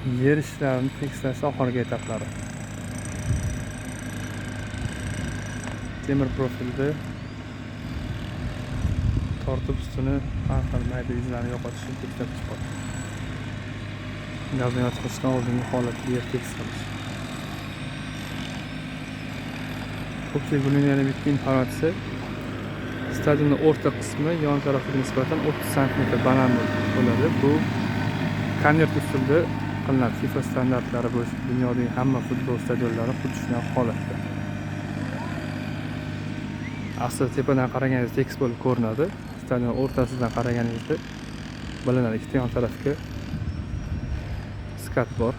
yer ishlarini tekislash oxirgi etaplari. Temir profilda tortib ustini har xil mayda izlarni yo'qotish uchun tekislab chiqadi. Gazni yoqishdan oldingi holatda yer tekislash. Ko'pchilik buning yana bitta informatsiyasi, stadionning o'rta qismi yon tarafiga nisbatan 30 sm baland bo'ladi. Bu konvert usulida qilinadi. FIFA standartlari bo'yicha dunyodagi hamma futbol stadionlari xuddi shunaqa holatda. Aslida tepadan qaraganingizda tekis bo'lib ko'rinadi. Stadion o'rtasidan qaraganingizda bilinadi. Ikkita yon tarafga skat bor.